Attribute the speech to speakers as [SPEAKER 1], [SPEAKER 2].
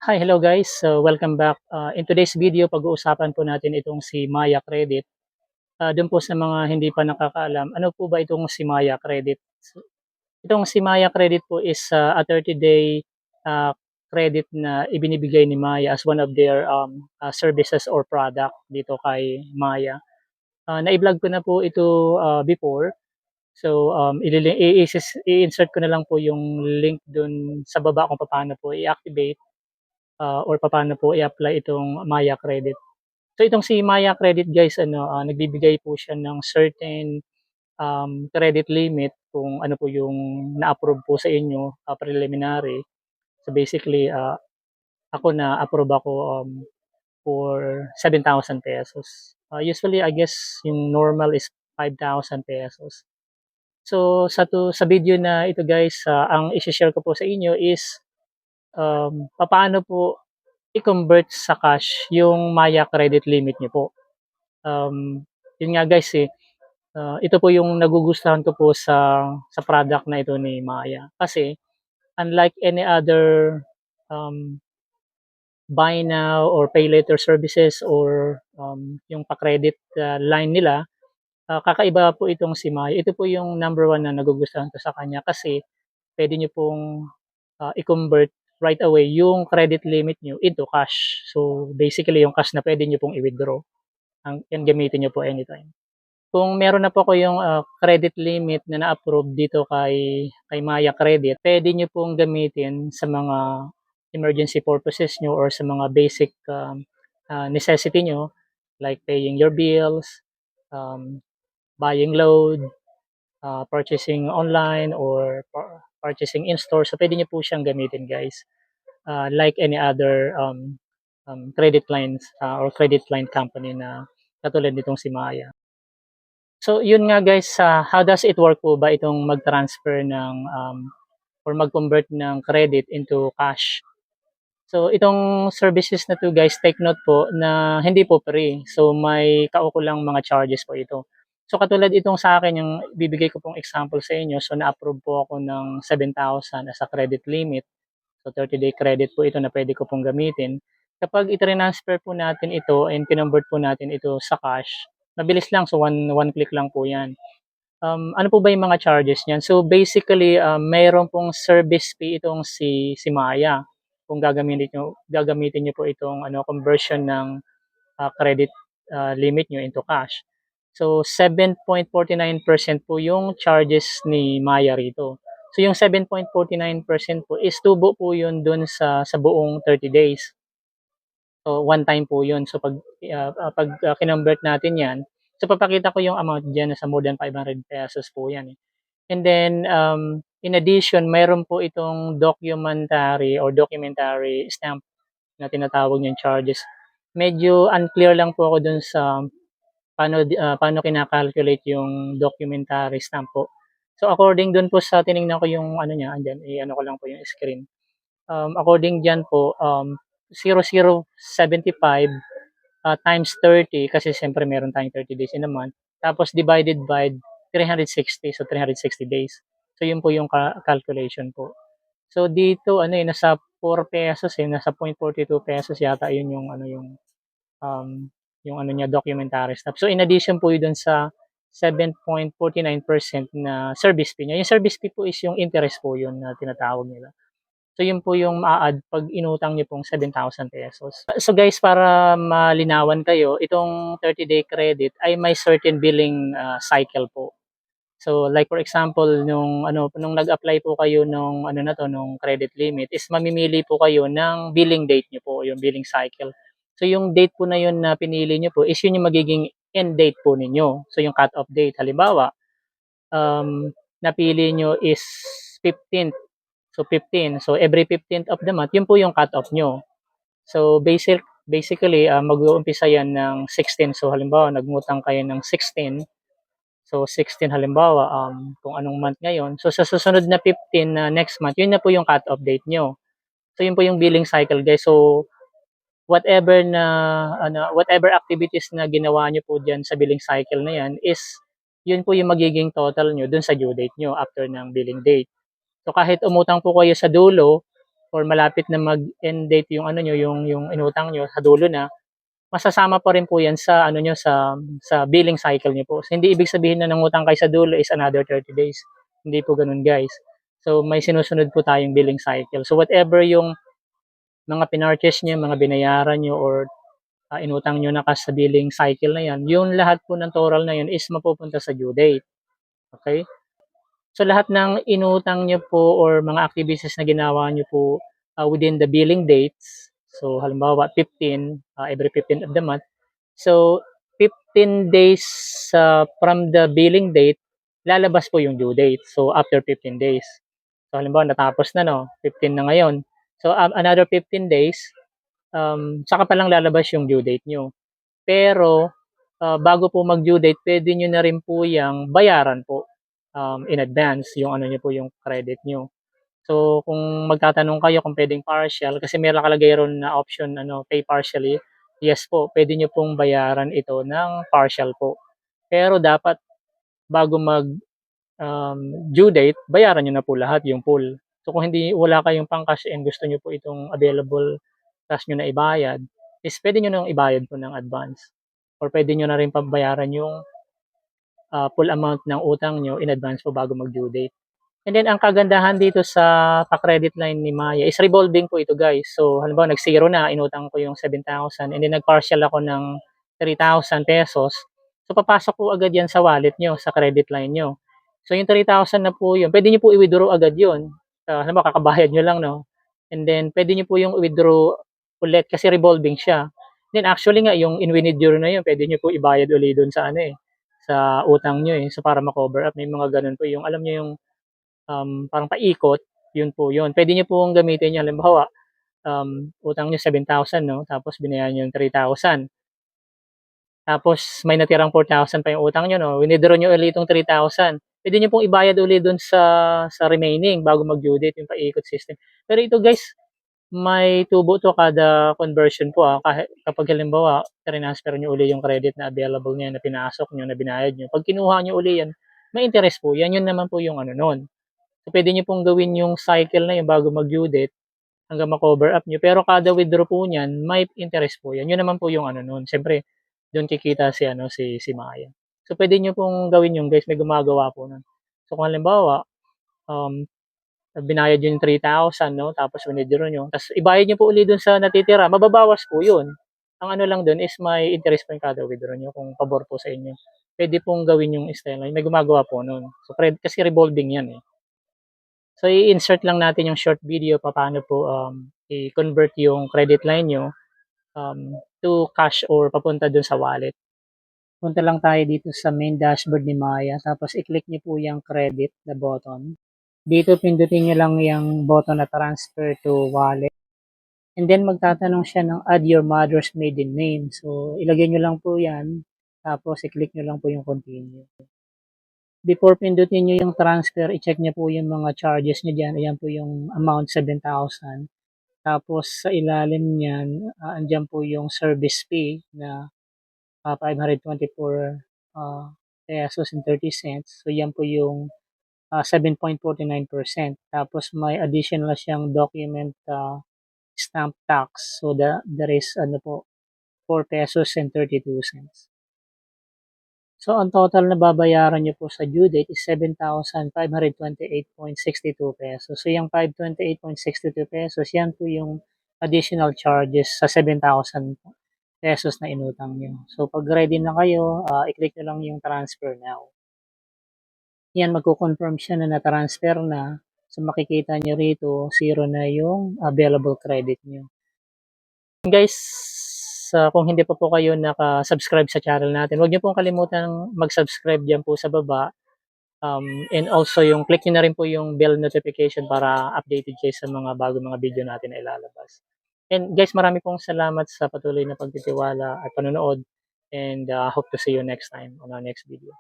[SPEAKER 1] Hi, hello guys. So welcome back. In today's video, pag-uusapan po natin itong si Maya Credit. Doon po sa mga hindi pa nakakaalam, ano po ba itong si Maya Credit? So, itong si Maya Credit po is a 30-day uh, credit na ibinibigay ni Maya as one of their services or product dito kay Maya. Na-vlog ko na po ito before. So i-insert ko na lang po yung link doon sa baba kung paano po i-activate or papaano po i-apply itong Maya Credit. So itong si Maya Credit guys nagbibigay po siya ng certain credit limit kung ano po yung na-approve po sa inyo preliminary. So basically ako na-approve ako for 7,000 pesos. Usually I guess yung normal is 5,000 pesos. So sa video na ito guys, ang i-share ko po sa inyo is papaano po i-convert sa cash yung Maya credit limit niyo po. Yun nga guys ito po yung nagugustuhan ko po sa product na ito ni Maya. Kasi unlike any other um, buy now or pay later services or yung pa-credit line nila, kakaiba po itong si Maya. Ito po yung number one na nagugustuhan ko sa kanya kasi pwede niyo pong i-convert right away yung credit limit nyo into cash. So, basically, yung cash na pwede nyo pong i-withdraw and gamitin nyo po anytime. Kung meron na po kayong credit limit na na-approve dito kay Maya Credit, pwede nyo pong gamitin sa mga emergency purposes nyo or sa mga basic necessity nyo like paying your bills, um, buying load, purchasing online or purchasing in store. So, pwede nyo po siyang gamitin guys. Like any other credit lines or credit line company na katulad nitong si Maya. So, yun nga guys, how does it work po ba itong mag-transfer ng or mag-convert ng credit into cash? So, itong services na to guys, take note po na hindi po free. So, may kaukulang mga charges po ito. So, katulad itong sa akin, yung bibigay ko pong example sa inyo. So, na-approve po ako ng 7,000 as a credit limit. So 30-day credit po ito na pwede ko pong gamitin. Kapag i-transfer po natin ito and convert po natin ito sa cash, mabilis lang. So one click lang po yan. Ano po ba yung mga charges niyan? So basically, mayroon pong service fee itong si Maya. Kung gagamitin niyo po itong conversion ng credit limit niyo into cash. So 7.49% po yung charges ni Maya rito. So yung 7.49% po is tubo po yun dun sa buong 30 days. So one time po yun. So pag kinonvert natin yan, so papakita ko yung amount diyan sa more than 500 pesos po yan. And then in addition, mayroon po itong documentary stamp na tinatawag niyang charges. Medyo unclear lang po ako dun sa paano kina-calculate yung documentary stamp po. So according dun po sa tiningnan ko yung ano niya, andiyan, i-ano ko lang po yung screen. According diyan po, 0.0075 times 30 kasi siyempre meron tayong 30 days in a month. Tapos divided by 360, so 360 days. So yun po yung calculation po. So dito nasa 4 pesos nasa 0.42 pesos yata yun um, yung ano niya documentary stuff. So in addition po yun sa 7.49% na service fee niya. Yung service fee po is yung interest po yun na tinatawag nila. So yun po yung maa-add pag inutang niyo pong 7,000 pesos. So guys, para malinawan kayo, itong 30-day credit ay may certain billing cycle po. So like for example, nung nag-apply po kayo nung credit limit is mamimili po kayo ng billing date niyo po, yung billing cycle. So yung date po na yun na pinili niyo po is yun yung magiging end date po ninyo. So yung cut-off date, halimbawa, napili niyo is 15th. So 15. So every 15th of the month, yun po yung cut-off nyo. So basically, mag-uumpisa yan ng 16. So halimbawa, nagngutang kayo ng 16. So 16 halimbawa, kung anong month ngayon. So sa susunod na 15 na next month, yun na po yung cut-off date nyo. So yun po yung billing cycle guys. So whatever activities na ginawa nyo po diyan sa billing cycle na yan is yun po yung magiging total nyo dun sa due date nyo after ng billing date. So kahit umutang po kayo sa dulo, or malapit na mag-end date yung ano niyo, yung inutang niyo sa dulo na, masasama pa rin po 'yan sa ano niyo, sa billing cycle niyo po. So, hindi ibig sabihin na nangutang kayo sa dulo is another 30 days. Hindi po gano'n, guys. So, may sinusunod po tayong billing cycle. So, whatever yung mga pinurchase niyo, mga binayaran niyo or inutang niyo na sa billing cycle na 'yan, yung lahat po ng total na 'yun is mapupunta sa due date. Okay? So, lahat ng inutang niyo po or mga activities na ginawa niyo po within the billing dates, so halimbawa 15, every 15 of the month. So, 15 days from the billing date, lalabas po yung due date. So, after 15 days. So, halimbawa natapos na 'no, 15 na ngayon. So, another 15 days, saka pa lang lalabas yung due date niyo. Pero, bago po mag-due date, puwede niyo na rin po yang bayaran po, in advance yung ano niyo po, yung credit niyo. So, kung magtatanong kayo kung puwedeng partial, kasi may nakalagay ro'n na option ano, pay partially, yes po, puwede niyo pong bayaran ito ng partial po. Pero dapat bago due date, bayaran niyo na po lahat, yung full. So, kung wala kayong pang-cash and gusto niyo po itong available cash niyo na ibayad, is puwede niyo ng ibayad po ng advance or puwede niyo na rin bayaran yung full amount ng utang niyo in advance po bago mag-due date. And then ang kagandahan dito sa pa-credit line ni Maya is revolving po ito, guys. So halimbawa nag-zero na, inutang ko yung 7,000 and then nag-partial ako ng 3,000 pesos. So papasok po agad yan sa wallet nyo, sa credit line nyo. So yung 3,000 na po yun, pwede nyo po i-withdraw agad yun. Halimbawa kakabayad nyo lang, no? And then pwede nyo po yung withdraw ulit kasi revolving siya. Then actually nga, yung in-withdraw na yun, pwede nyo po ibayad ulit dun sa ano eh, sa utang nyo eh. So para ma-cover up, may mga ganun po yung, alam nyo yung parang paikot, yun po yun. Pwede niyo pong gamitin yan. Halimbawa, utang niyo 7,000 no, tapos binayaran niyo yung 3,000. Tapos may natirang 4,000 pa yung utang niyo 'no, withdraw niyo ulit itong 3,000. Puwede niyo pong ibayad ulit dun sa remaining bago mag-due date, yung paikot system. Pero ito guys, may tubo 'to kada conversion po, kahit kapag halimbawa transfer niyo uli yung credit na available niyo na pinasok niyo, na binayad niyo, 'pag kinuha niyo uli yan, may interest po yan. Yun naman po yung ano nun. So, puwede niyo pong gawin yung cycle na yun bago mag-due date hanggang ma-cover up niyo. Pero kada withdraw po niyan, may interest po yan. Yun naman po yung ano nun, siyempre dun kikita si Maya. So, puwede niyo pong gawin yun guys, may gumagawa po nun. So, kung halimbawa, um, binayad niyo yung 3,000 'no, tapos wini-withdraw niyo, ta's ibayad niyo po uli dun sa natitira, mababawas po yun. Ang ano lang dun is may interest po yung kada withdraw niyo kung pabor po sa inyo. Puwede pong gawin yung style na yun, may gumagawa po nun. So, kasi revolving yan, eh. So, i-insert lang natin yung short video papaano po i-convert yung credit line nyo to cash or papunta dun sa wallet. Punta lang tayo dito sa main dashboard ni Maya, tapos i-click nyo po yung credit na button. Dito pindutin nyo lang yung button na transfer to wallet. And then magtatanong siya ng add your mother's maiden name. So, ilagay nyo lang po yan, tapos i-click nyo lang po yung continue. Before pindutin niyo yung transfer, i-check niyo po yung mga charges niyo diyan. Ayan po yung amount 7,000. Tapos sa ilalim niyan, andiyan po yung service fee na 524 pesos and 30 cents. So yan po yung 7.49%. Tapos may additional siyang document stamp tax. So there is ano po 4 pesos and 32 cents. So, ang total na babayaran niyo po sa due date is 7,528.62 pesos. So, yung 528.62 pesos, yan po yung additional charges sa 7,000 pesos na inutang niyo. So, pag ready na kayo, i-click nyo lang yung transfer now. Yan, magko-confirm siya na na-transfer na. So, makikita nyo rito, 0 na yung available credit nyo. Guys, kung hindi pa po kayo naka-subscribe sa channel natin, huwag niyo pong kalimutan mag-subscribe diyan po sa baba. And also yung click niyo na rin po yung bell notification para updated kayo sa mga mga video natin na ilalabas. And guys, marami pong salamat sa patuloy na pagtitiwala at panonood, and hope to see you next time on our next video.